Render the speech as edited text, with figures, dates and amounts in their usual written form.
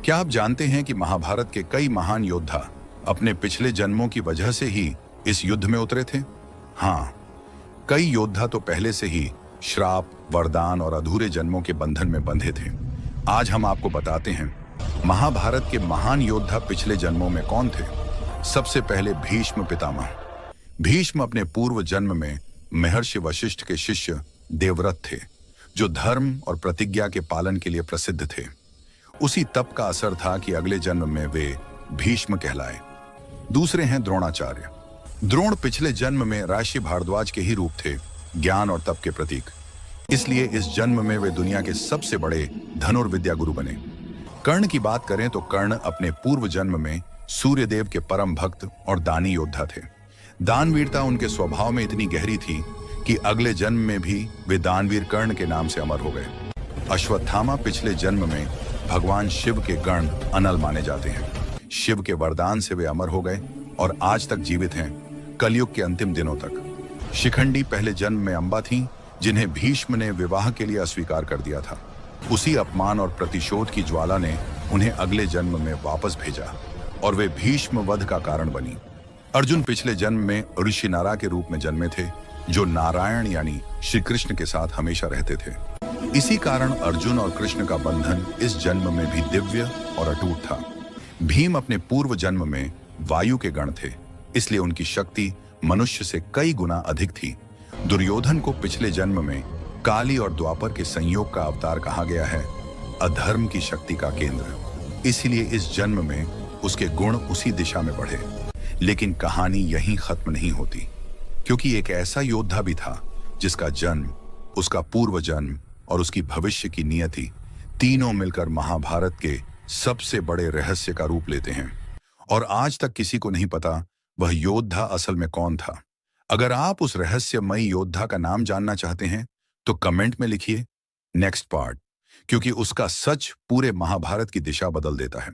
क्या आप जानते हैं कि महाभारत के कई महान योद्धा अपने पिछले जन्मों की वजह से ही इस युद्ध में उतरे थे? हाँ, कई योद्धा तो पहले से ही श्राप, वरदान और अधूरे जन्मों के बंधन में बंधे थे। आज हम आपको बताते हैं महाभारत के महान योद्धा पिछले जन्मों में कौन थे। सबसे पहले भीष्म पितामह। भीष्म अपने पूर्व जन्म में महर्षि वशिष्ठ के शिष्य देवव्रत थे, जो धर्म और प्रतिज्ञा के पालन के लिए प्रसिद्ध थे। उसी तप का असर था कि अगले जन्म में वे भीष्म कहलाए। दूसरे हैं द्रोणाचार्य। द्रोण पिछले जन्म में ऋषि भारद्वाज के ही रूप थे, ज्ञान और तप के प्रतीक। इसलिए इस जन्म में वे दुनिया के सबसे बड़े धनुर्विद्या गुरु बने। कर्ण की बात करें तो कर्ण अपने पूर्व जन्म में सूर्यदेव के परम भक्त और दानी योद्धा थे। दानवीरता उनके स्वभाव में इतनी गहरी थी कि अगले जन्म में भी वे दानवीर कर्ण के नाम से अमर हो गए। अश्वत्थामा पिछले जन्म में भगवान शिव के गण अनल माने जाते हैं। शिव के वरदान से वे अमर हो गए और आज तक जीवित हैं, कलयुग के अंतिम दिनों तक। शिखंडी पहले जन्म में अंबा थीं, जिन्हें भीष्म ने विवाह के लिए अस्वीकार कर दिया था। उसी अपमान और प्रतिशोध की ज्वाला ने उन्हें अगले जन्म में वापस भेजा और वे भीष्म वध का कारण बनी। अर्जुन पिछले जन्म में ऋषि नारा के रूप में जन्मे थे, जो नारायण यानी श्री कृष्ण के साथ हमेशा रहते थे। इसी कारण अर्जुन और कृष्ण का बंधन इस जन्म में भी दिव्य और अटूट था। भीम अपने पूर्व जन्म में वायु के गण थे, इसलिए उनकी शक्ति मनुष्य से कई गुना अधिक थी। दुर्योधन को पिछले जन्म में काली और द्वापर के संयोग का अवतार कहा गया है, अधर्म की शक्ति का केंद्र। इसलिए इस जन्म में उसके गुण उसी दिशा में बढ़े। लेकिन कहानी यहीं खत्म नहीं होती, क्योंकि एक ऐसा योद्धा भी था जिसका जन्म, उसका पूर्व जन्म और उसकी भविष्य की नियति तीनों मिलकर महाभारत के सबसे बड़े रहस्य का रूप लेते हैं। और आज तक किसी को नहीं पता वह योद्धा असल में कौन था। अगर आप उस रहस्यमयी योद्धा का नाम जानना चाहते हैं तो कमेंट में लिखिए नेक्स्ट पार्ट, क्योंकि उसका सच पूरे महाभारत की दिशा बदल देता है।